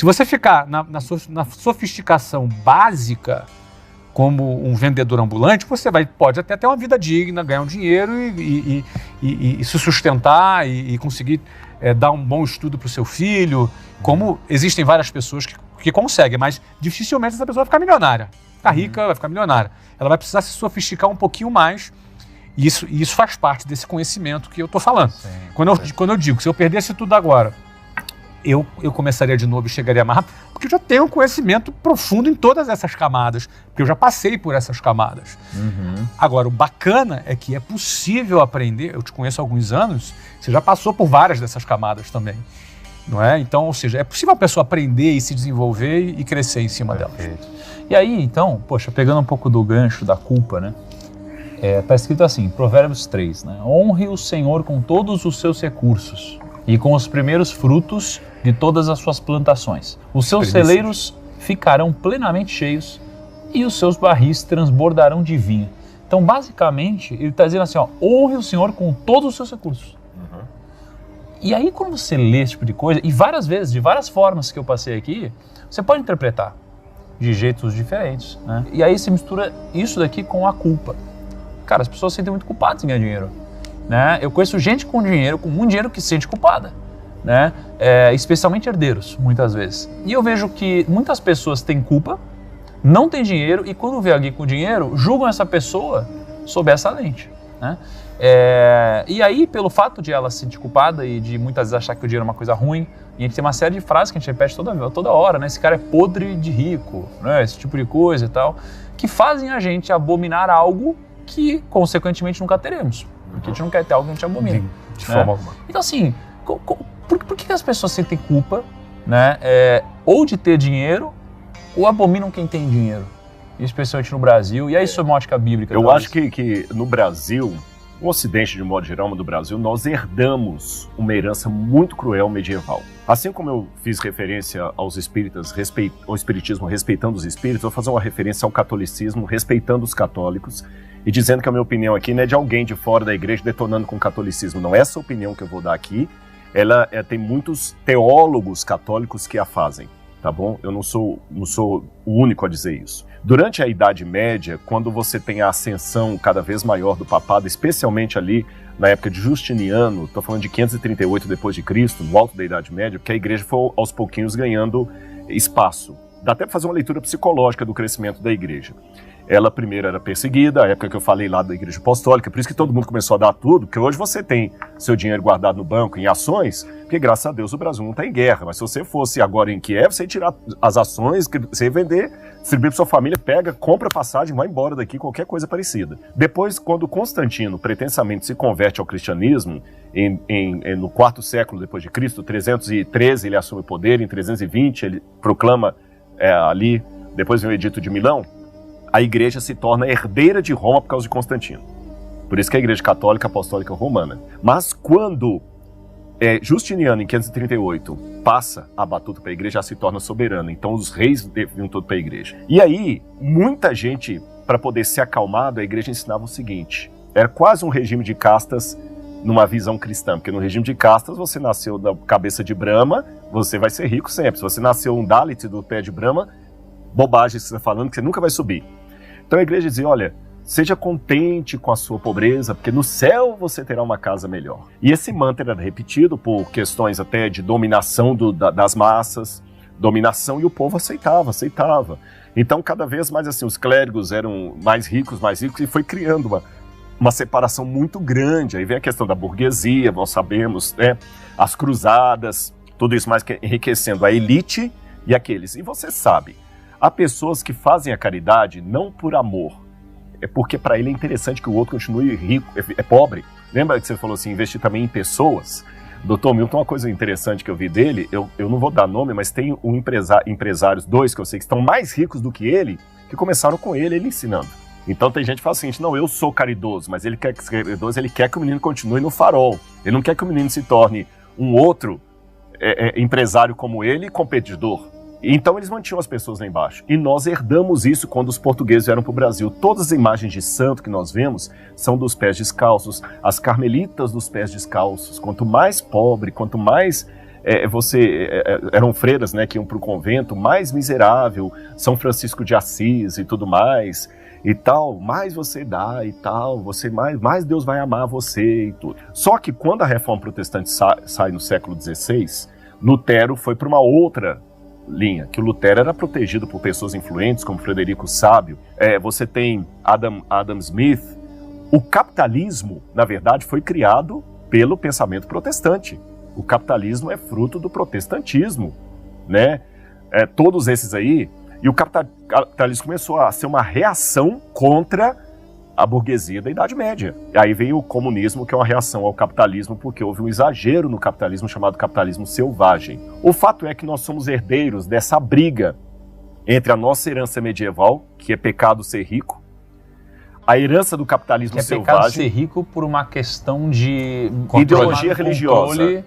Se você ficar na sofisticação básica, como um vendedor ambulante, você pode até ter uma vida digna, ganhar um dinheiro e se sustentar e conseguir dar um bom estudo para o seu filho, como existem várias pessoas que conseguem, mas dificilmente essa pessoa vai ficar milionária. Ficar rica, vai ficar milionária. Ela vai precisar se sofisticar um pouquinho mais, e isso faz parte desse conhecimento que eu estou falando. Sim, quando eu digo, se eu perdesse tudo agora, eu começaria de novo e chegaria mais rápido, porque eu já tenho um conhecimento profundo em todas essas camadas, porque eu já passei por essas camadas. Agora, o bacana é que é possível aprender, eu te conheço há alguns anos, você já passou por várias dessas camadas também, não é? Então, ou seja, é possível a pessoa aprender e se desenvolver e crescer em cima delas. E aí, então, poxa, pegando um pouco do gancho da culpa, né? Tá escrito assim, Provérbios 3, né? Honre o Senhor com todos os seus recursos e com os primeiros frutos de todas as suas plantações. Os seus celeiros ficarão plenamente cheios e os seus barris transbordarão de vinho. Então, basicamente, ele está dizendo assim, ó, honre o Senhor com todos os seus recursos. E aí, quando você lê esse tipo de coisa, e várias vezes, de várias formas que eu passei aqui, você pode interpretar de jeitos diferentes, né? E aí você mistura isso daqui com a culpa. Cara, as pessoas se sentem muito culpadas em ganhar dinheiro, né? Eu conheço gente com dinheiro, com muito dinheiro, que se sente culpada, né? Especialmente herdeiros, muitas vezes. E eu vejo que muitas pessoas têm culpa, não têm dinheiro, e quando vê alguém com dinheiro, julgam essa pessoa sob essa lente, né? E aí, pelo fato de ela se sentir culpada e de muitas vezes achar que o dinheiro é uma coisa ruim, e a gente tem uma série de frases que a gente repete toda hora, né? Esse cara é podre de rico, né? Esse tipo de coisa e tal, que fazem a gente abominar algo que, consequentemente, nunca teremos. Porque a gente não quer ter algo que a gente abomina. De forma alguma. Então, assim, por que as pessoas sentem culpa, né? Ou de ter dinheiro, ou abominam quem tem dinheiro? Especialmente no Brasil. E aí, sob uma ótica bíblica? Eu acho que no Brasil, no Ocidente, de modo geral, mas no Brasil, nós herdamos uma herança muito cruel medieval. Assim como eu fiz referência aos espíritas, ao espiritismo respeitando os espíritos, vou fazer uma referência ao catolicismo respeitando os católicos e dizendo que a minha opinião aqui não é de alguém de fora da igreja detonando com o catolicismo. Não é essa opinião que eu vou dar aqui. Ela tem muitos teólogos católicos que a fazem, tá bom? Eu não sou o único a dizer isso. Durante a Idade Média, quando você tem a ascensão cada vez maior do papado, especialmente ali na época de Justiniano, estou falando de 538 depois de Cristo, no alto da Idade Média, porque a igreja foi aos pouquinhos ganhando espaço. Dá até para fazer uma leitura psicológica do crescimento da igreja. Ela primeiro era perseguida, a época que eu falei lá da igreja apostólica, por isso que todo mundo começou a dar tudo, porque hoje você tem seu dinheiro guardado no banco em ações, porque graças a Deus o Brasil não está em guerra, mas se você fosse agora em Kiev, você ia tirar as ações, você ia vender, distribuir para sua família, pega, compra passagem, vai embora daqui, qualquer coisa parecida. Depois, quando Constantino pretensamente se converte ao cristianismo, no quarto século depois de Cristo, 313 ele assume o poder, em 320 ele proclama ali, depois vem o Edito de Milão, a igreja se torna herdeira de Roma por causa de Constantino. Por isso que é a igreja católica apostólica romana. Mas quando Justiniano, em 538, passa a batuta para a igreja, já se torna soberana. Então os reis deviam tudo para a igreja. E aí, muita gente, para poder ser acalmado, a igreja ensinava o seguinte: era quase um regime de castas numa visão cristã, porque no regime de castas, você nasceu da cabeça de Brahma, você vai ser rico sempre. Se você nasceu um Dalit do pé de Brahma, bobagem que você está falando, que você nunca vai subir. Então a igreja dizia, olha, seja contente com a sua pobreza, porque no céu você terá uma casa melhor. E esse mantra era repetido por questões até de dominação das massas, dominação, e o povo aceitava. Então cada vez mais assim, os clérigos eram mais ricos, e foi criando uma separação muito grande. Aí vem a questão da burguesia, nós sabemos, né? As cruzadas, tudo isso mais que enriquecendo a elite e aqueles. E você sabe, há pessoas que fazem a caridade não por amor, é porque para ele é interessante que o outro continue rico, é pobre. Lembra que você falou assim, investir também em pessoas? Dr. Milton, uma coisa interessante que eu vi dele, eu não vou dar nome, mas tem empresários, dois que eu sei que estão mais ricos do que ele, que começaram com ele ensinando. Então tem gente que fala o seguinte, não, eu sou caridoso, mas ele quer que seja caridoso, ele quer que o menino continue no farol. Ele não quer que o menino se torne um outro empresário como ele, competidor. Então eles mantinham as pessoas lá embaixo. E nós herdamos isso quando os portugueses vieram para o Brasil. Todas as imagens de santo que nós vemos são dos pés descalços. As carmelitas dos pés descalços. Quanto mais pobre, quanto mais eram freiras, né, que iam para o convento mais miserável, São Francisco de Assis e tudo mais, e tal, mais você dá e tal, mais Deus vai amar você e tudo. Só que quando a Reforma Protestante sai no século XVI, Lutero foi para uma outra linha, que o Lutero era protegido por pessoas influentes, como Frederico Sábio, você tem Adam Smith. O capitalismo, na verdade, foi criado pelo pensamento protestante. O capitalismo é fruto do protestantismo, né? Todos esses aí. E o capitalismo começou a ser uma reação contra a burguesia da Idade Média. E aí veio o comunismo, que é uma reação ao capitalismo, porque houve um exagero no capitalismo chamado capitalismo selvagem. O fato é que nós somos herdeiros dessa briga entre a nossa herança medieval, que é pecado ser rico, a herança do capitalismo selvagem... É pecado ser rico por uma questão de... ideologia religiosa.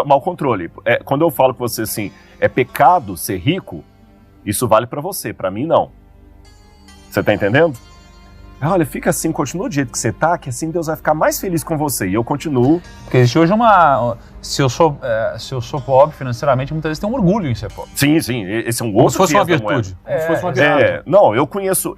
Mau controle. Quando eu falo com você assim, é pecado ser rico, isso vale pra você, pra mim não. Você tá entendendo? Olha, fica assim, continua do jeito que você tá, que assim Deus vai ficar mais feliz com você. E eu continuo. Porque existe hoje se eu sou pobre financeiramente, muitas vezes tem um orgulho em ser pobre. Sim, esse é um outro. Como se fosse uma virtude. Como se fosse uma virtude. Não, eu conheço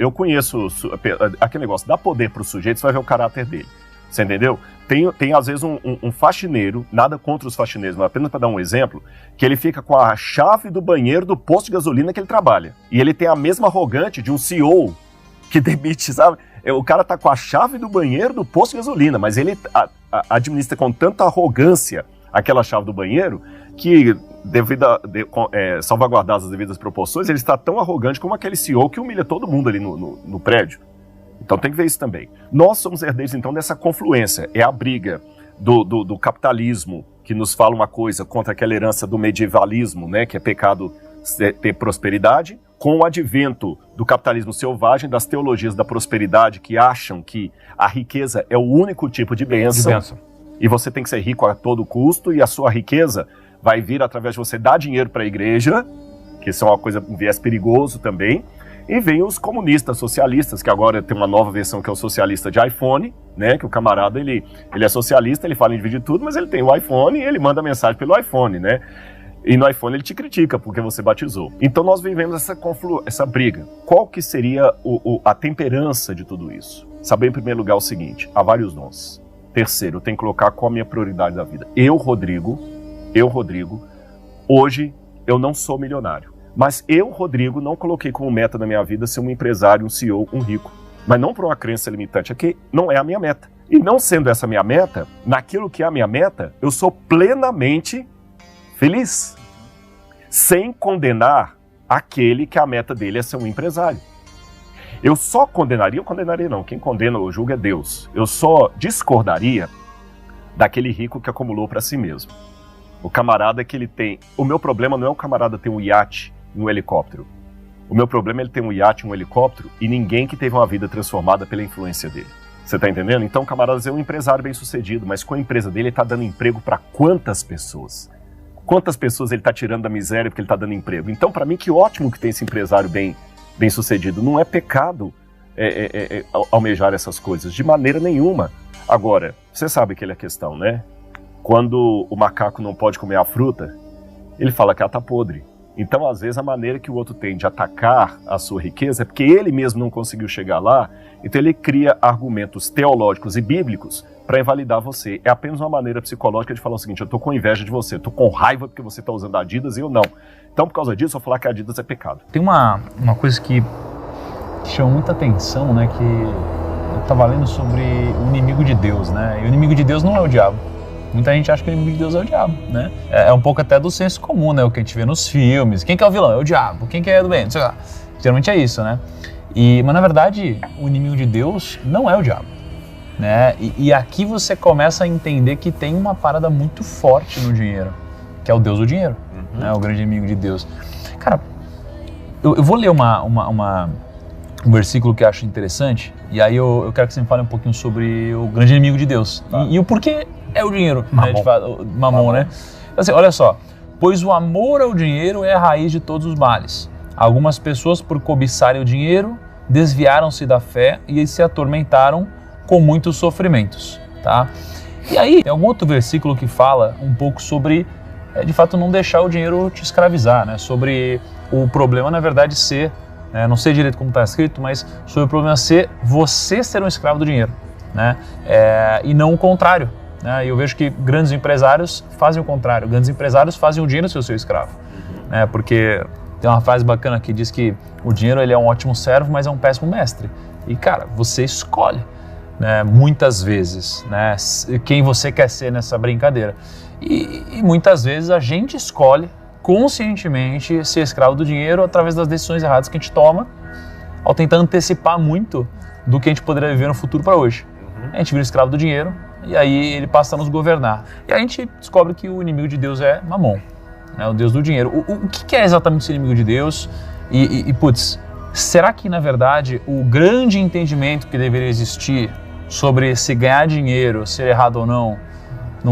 aquele negócio, dá poder pro sujeito, você vai ver o caráter dele. Você entendeu? Tem às vezes um faxineiro, nada contra os faxineiros, mas apenas para dar um exemplo, que ele fica com a chave do banheiro do posto de gasolina que ele trabalha. E ele tem a mesma arrogante de um CEO que demite, sabe? O cara tá com a chave do banheiro do posto de gasolina, mas ele administra com tanta arrogância aquela chave do banheiro que, salvaguardadas as devidas proporções, ele está tão arrogante como aquele CEO que humilha todo mundo ali no prédio. Então tem que ver isso também. Nós somos herdeiros, então, dessa confluência. É a briga do capitalismo, que nos fala uma coisa, contra aquela herança do medievalismo, né, que é pecado ter prosperidade, com o advento do capitalismo selvagem, das teologias da prosperidade, que acham que a riqueza é o único tipo de bênção. E você tem que ser rico a todo custo, e a sua riqueza vai vir através de você dar dinheiro para a igreja, que isso é uma coisa, um viés perigoso também. E vem os comunistas, socialistas, que agora tem uma nova versão que é o socialista de iPhone, né? Que o camarada, ele é socialista, ele fala em dividir tudo, mas ele tem o iPhone e ele manda mensagem pelo iPhone, né? E no iPhone ele te critica porque você batizou. Então nós vivemos essa briga. Qual que seria a temperança de tudo isso? Saber, em primeiro lugar, o seguinte: há vários nós. Terceiro, eu tenho que colocar qual a minha prioridade da vida. Eu, Rodrigo, hoje eu não sou milionário. Mas eu, Rodrigo, não coloquei como meta na minha vida ser um empresário, um CEO, um rico. Mas não por uma crença limitante, é que não é a minha meta. E não sendo essa a minha meta, naquilo que é a minha meta, eu sou plenamente feliz. Sem condenar aquele que a meta dele é ser um empresário. Eu condenaria não, quem condena ou julga é Deus. Eu só discordaria daquele rico que acumulou para si mesmo. O camarada que ele tem... O meu problema não é o camarada ter um iate e um helicóptero. O meu problema é ele ter um iate e um helicóptero e ninguém que teve uma vida transformada pela influência dele. Você tá entendendo? Então o camarada é um empresário bem sucedido, mas com a empresa dele ele tá dando emprego para quantas pessoas? Quantas pessoas ele tá tirando da miséria porque ele tá dando emprego? Então, para mim, que ótimo que tem esse empresário bem sucedido. Não é pecado almejar essas coisas, de maneira nenhuma. Agora, você sabe aquela questão, né? Quando o macaco não pode comer a fruta, ele fala que ela está podre. Então, às vezes, a maneira que o outro tem de atacar a sua riqueza é porque ele mesmo não conseguiu chegar lá, então ele cria argumentos teológicos e bíblicos para invalidar você. É apenas uma maneira psicológica de falar o seguinte: eu estou com inveja de você, estou com raiva porque você está usando Adidas e eu não. Então, por causa disso, eu vou falar que Adidas é pecado. Tem uma coisa que chama muita atenção, né, que eu estava lendo sobre o inimigo de Deus, né? E o inimigo de Deus não é o diabo. Muita gente acha que o inimigo de Deus é o diabo, né? É um pouco até do senso comum, né? O que a gente vê nos filmes. Quem que é o vilão? É o diabo. Quem que é do bem? Não sei lá. Geralmente é isso, né? Mas na verdade, o inimigo de Deus não é o diabo, né? E aqui você começa a entender que tem uma parada muito forte no dinheiro, que é o Deus do dinheiro, né? O grande inimigo de Deus. Cara, eu vou ler um versículo que eu acho interessante, e aí eu quero que você me fale um pouquinho sobre o grande inimigo de Deus, tá? E o porquê é o dinheiro, né, de fato, mamon, né? Assim, olha só: pois o amor ao dinheiro é a raiz de todos os males. Algumas pessoas, por cobiçarem o dinheiro, desviaram-se da fé e se atormentaram com muitos sofrimentos, tá? E aí, tem algum outro versículo que fala um pouco sobre é de fato não deixar o dinheiro te escravizar, né? Sobre o problema, na verdade, ser, não sei direito como está escrito, mas sobre o problema ser você ser um escravo do dinheiro, né? E não o contrário, né? E eu vejo que grandes empresários fazem o contrário, grandes empresários fazem o dinheiro ser o seu escravo, né? Porque tem uma frase bacana que diz que o dinheiro ele é um ótimo servo, mas é um péssimo mestre. E cara, você escolhe, né, muitas vezes, né, quem você quer ser nessa brincadeira. E muitas vezes a gente escolhe conscientemente ser escravo do dinheiro através das decisões erradas que a gente toma ao tentar antecipar muito do que a gente poderia viver no futuro para hoje. A gente vira escravo do dinheiro e aí ele passa a nos governar. E aí a gente descobre que o inimigo de Deus é Mamon, né, o Deus do dinheiro. O que é exatamente esse inimigo de Deus? Putz, será que na verdade o grande entendimento que deveria existir sobre se ganhar dinheiro, ser errado ou não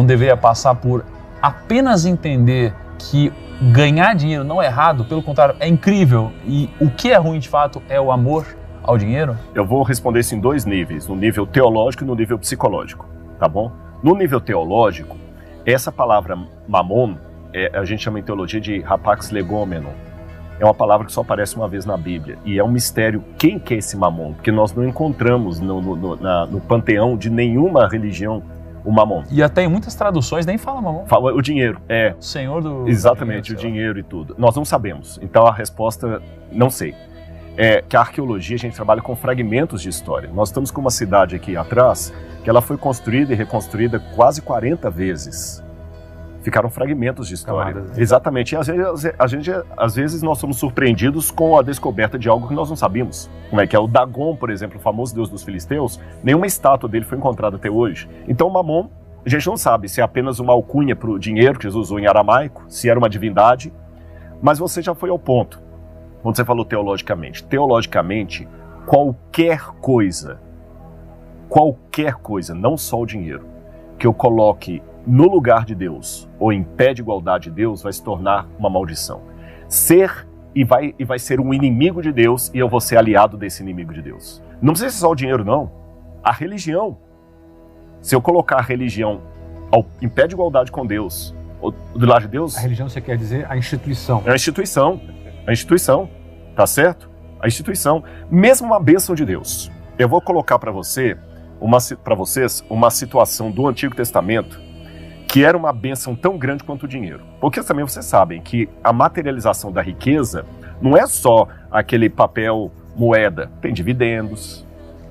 deveria passar por apenas entender que ganhar dinheiro não é errado, pelo contrário, é incrível, e o que é ruim de fato é o amor ao dinheiro? Eu vou responder isso em dois níveis, no nível teológico e no nível psicológico, tá bom? No nível teológico, essa palavra mamon, a gente chama em teologia de rapax legomenon. É uma palavra que só aparece uma vez na Bíblia. E é um mistério quem que é esse mamon, porque nós não encontramos no panteão de nenhuma religião o mamon. E até em muitas traduções nem fala mamon. Fala o dinheiro, o senhor do... Exatamente, o dinheiro e tudo. Nós não sabemos. Então a resposta, não sei. Que a arqueologia, a gente trabalha com fragmentos de história. Nós estamos com uma cidade aqui atrás, que ela foi construída e reconstruída quase 40 vezes. Ficaram fragmentos de história. Camadas. Exatamente. E às vezes nós somos surpreendidos com a descoberta de algo que nós não sabíamos. Como é que é o Dagon, por exemplo, o famoso deus dos filisteus, nenhuma estátua dele foi encontrada até hoje. Então Mamon, a gente não sabe se é apenas uma alcunha para o dinheiro que Jesus usou em aramaico, se era uma divindade, mas você já foi ao ponto, quando você falou teologicamente. Teologicamente, qualquer coisa, não só o dinheiro, que eu coloque no lugar de Deus, ou em pé de igualdade de Deus, vai se tornar uma maldição. Vai ser um inimigo de Deus, e eu vou ser aliado desse inimigo de Deus. Não precisa ser só o dinheiro, não. A religião. Se eu colocar a religião em pé de igualdade com Deus, ou do lado de Deus... A religião, você quer dizer a instituição. É a instituição, tá certo? A instituição. Mesmo uma bênção de Deus. Eu vou colocar para vocês uma situação do Antigo Testamento que era uma bênção tão grande quanto o dinheiro. Porque também vocês sabem que a materialização da riqueza não é só aquele papel moeda. Tem dividendos,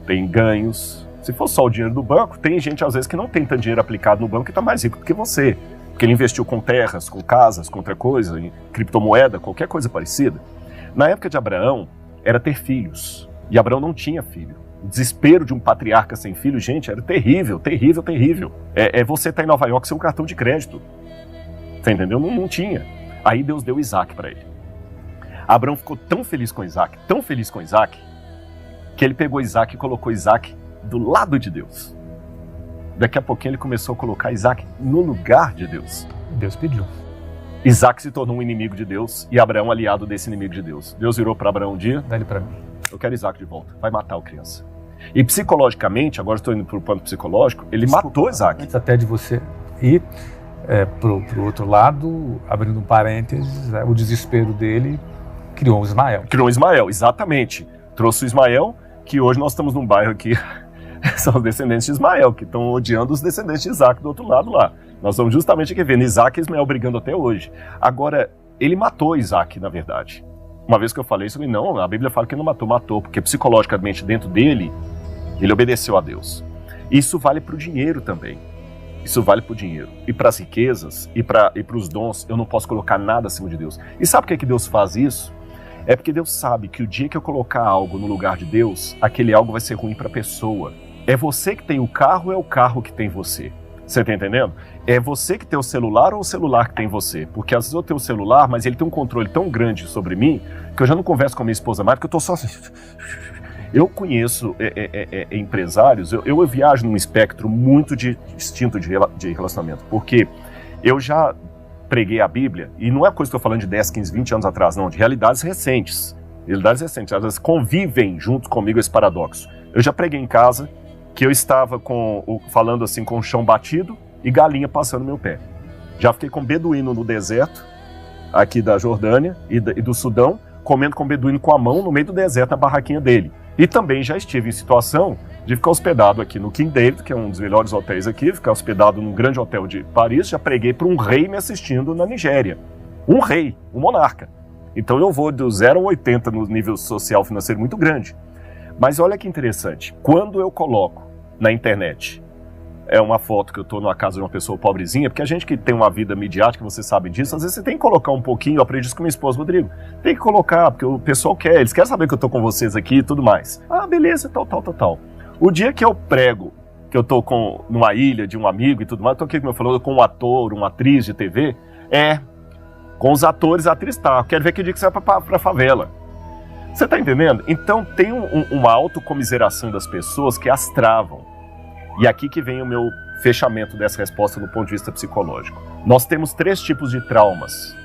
tem ganhos. Se for só o dinheiro do banco, tem gente às vezes que não tem tanto dinheiro aplicado no banco e está mais rico do que você. Porque ele investiu com terras, com casas, com outra coisa, em criptomoeda, qualquer coisa parecida. Na época de Abraão, era ter filhos. E Abraão não tinha filho. O desespero de um patriarca sem filho, gente, era terrível, terrível, terrível. Você estar em Nova York sem um cartão de crédito. Você entendeu? Não tinha. Aí Deus deu Isaac para ele. Abraão ficou tão feliz com Isaac, que ele pegou Isaac e colocou Isaac do lado de Deus. Daqui a pouquinho ele começou a colocar Isaac no lugar de Deus. Deus pediu. Isaac se tornou um inimigo de Deus e Abraão aliado desse inimigo de Deus. Deus virou para Abraão um dia: dá ele para mim. Eu quero Isaac de volta. Vai matar o criança. E psicologicamente, agora estou indo para o plano psicológico, ele matou Isaac. Antes até de você ir para o outro lado, abrindo um parênteses, o desespero dele criou um Ismael. Criou um Ismael, exatamente. Trouxe o Ismael, que hoje nós estamos num bairro aqui, são os descendentes de Ismael, que estão odiando os descendentes de Isaac do outro lado lá. Nós estamos justamente aqui vendo Isaac e Ismael brigando até hoje. Agora, ele matou Isaac, na verdade. Uma vez que eu falei isso, não, a Bíblia fala que não matou, porque psicologicamente dentro dele, ele obedeceu a Deus. Isso vale para o dinheiro também. Isso vale para o dinheiro. E para as riquezas, e para os dons, eu não posso colocar nada acima de Deus. E sabe por que Deus faz isso? É porque Deus sabe que o dia que eu colocar algo no lugar de Deus, aquele algo vai ser ruim para a pessoa. É você que tem o carro, é o carro que tem você. Você tá entendendo? É você que tem o celular ou o celular que tem você? Porque às vezes eu tenho o celular, mas ele tem um controle tão grande sobre mim que eu já não converso com a minha esposa mais, porque eu tô só assim. Eu conheço empresários, eu viajo num espectro muito distinto de relacionamento, porque eu já preguei a Bíblia, e não é coisa que eu tô falando de 10, 15, 20 anos atrás, não, de realidades recentes. Elas convivem junto comigo esse paradoxo. Eu já preguei em casa que eu estava falando assim com o chão batido e galinha passando no meu pé. Já fiquei com beduíno no deserto, aqui da Jordânia e do Sudão, comendo com beduíno com a mão no meio do deserto, na barraquinha dele. E também já estive em situação de ficar hospedado aqui no King David, que é um dos melhores hotéis aqui, ficar hospedado num grande hotel de Paris. Já preguei para um rei me assistindo na Nigéria. Um rei, um monarca. Então eu vou do 0 ao 80 no nível social financeiro muito grande. Mas olha que interessante, quando eu coloco na internet uma foto que eu estou numa casa de uma pessoa pobrezinha, porque a gente que tem uma vida midiática, você sabe disso, às vezes você tem que colocar um pouquinho, eu aprendi isso com minha esposa, Rodrigo, tem que colocar, porque o pessoal quer, eles querem saber que eu estou com vocês aqui e tudo mais. Ah, beleza, tal. O dia que eu prego, que eu estou numa ilha de um amigo e tudo mais, estou aqui, como eu falei, com um ator, uma atriz de TV, com os atores, a atriz tá, quero ver que dia que você vai para a favela. Você está entendendo? Então tem uma autocomiseração das pessoas que as travam. E aqui que vem o meu fechamento dessa resposta do ponto de vista psicológico. Nós temos 3 tipos de traumas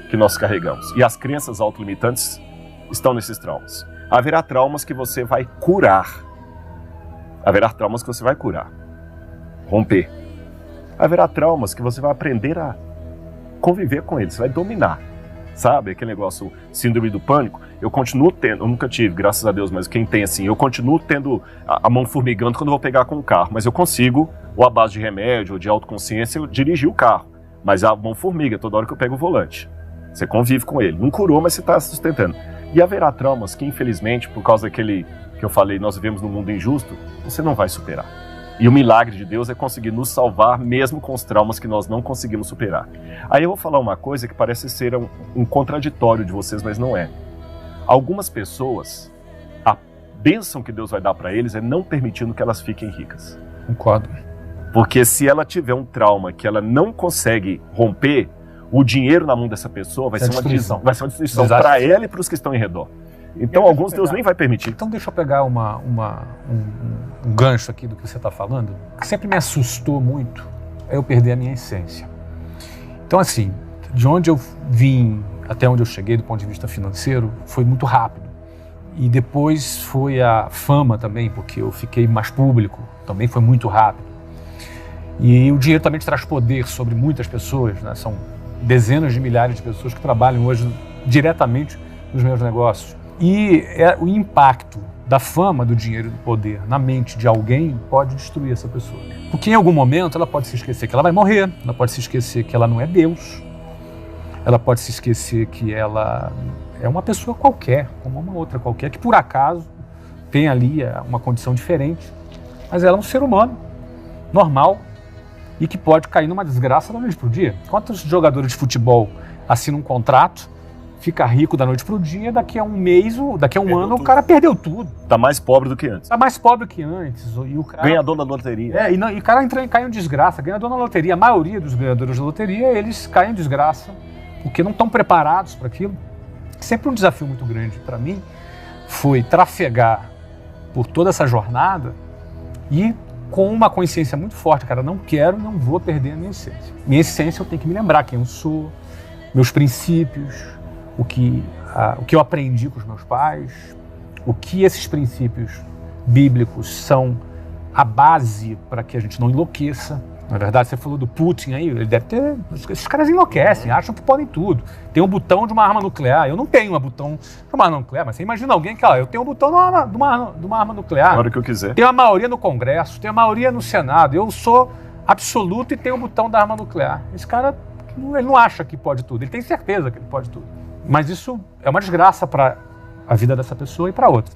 que nós carregamos. E as crenças autolimitantes estão nesses traumas. Haverá traumas que você vai curar. Haverá traumas que você vai curar. Romper. Haverá traumas que você vai aprender a conviver com eles. Você vai dominar. Sabe? Aquele negócio, síndrome do pânico. Eu continuo tendo, eu nunca tive, graças a Deus, mas quem tem assim, eu continuo tendo a mão formigando quando eu vou pegar com o carro, mas eu consigo, ou à base de remédio, ou de autoconsciência, eu dirigir o carro. Mas a mão formiga, toda hora que eu pego o volante. Você convive com ele. Não curou, mas você está sustentando. E haverá traumas que, infelizmente, por causa daquele que eu falei, nós vivemos num mundo injusto, você não vai superar. E o milagre de Deus é conseguir nos salvar mesmo com os traumas que nós não conseguimos superar. Aí eu vou falar uma coisa que parece ser um contraditório de vocês, mas não é. Algumas pessoas, a bênção que Deus vai dar para eles é não permitindo que elas fiquem ricas. Concordo. Porque se ela tiver um trauma que ela não consegue romper, o dinheiro na mão dessa pessoa vai ser uma destruição para ela e para os que estão em redor. Então alguns Deus nem vai permitir. Então deixa eu pegar um gancho aqui do que você está falando, que sempre me assustou muito, é eu perder a minha essência. Então assim, de onde eu vim até onde eu cheguei do ponto de vista financeiro, foi muito rápido. E depois foi a fama também, porque eu fiquei mais público, também foi muito rápido. E o dinheiro também te traz poder sobre muitas pessoas, né? São dezenas de milhares de pessoas que trabalham hoje diretamente nos meus negócios. E o impacto da fama, do dinheiro e do poder na mente de alguém pode destruir essa pessoa. Porque em algum momento ela pode se esquecer que ela vai morrer, ela pode se esquecer que ela não é Deus, ela pode se esquecer que ela é uma pessoa qualquer, como uma outra qualquer, que por acaso tem ali uma condição diferente, mas ela é um ser humano, normal, e que pode cair numa desgraça da noite para o dia. Quantos jogadores de futebol assinam um contrato, fica rico da noite para o dia, daqui a um mês, daqui a um ano, tudo. O cara perdeu tudo. Tá mais pobre do que antes. Tá mais pobre que antes. E o cara, ganhador da loteria. E o cara cai em desgraça, ganhador na loteria. A maioria dos ganhadores da loteria, eles caem em desgraça, porque não estão preparados para aquilo. Sempre um desafio muito grande para mim foi trafegar por toda essa jornada e com uma consciência muito forte, cara, não vou perder a minha essência. Minha essência eu tenho que me lembrar quem eu sou, meus princípios, o que eu aprendi com os meus pais, o que esses princípios bíblicos são a base para que a gente não enlouqueça. Na verdade, você falou do Putin aí, ele deve ter... Esses caras enlouquecem, acham que podem tudo. Tem um botão de uma arma nuclear. Eu não tenho um botão de uma arma nuclear, mas você imagina alguém que, eu tenho um botão de uma arma nuclear. Na hora que eu quiser. Tem uma maioria no Congresso, tem uma maioria no Senado. Eu sou absoluto e tenho um botão da arma nuclear. Esse cara, ele não acha que pode tudo, ele tem certeza que ele pode tudo. Mas isso é uma desgraça para a vida dessa pessoa e para outra.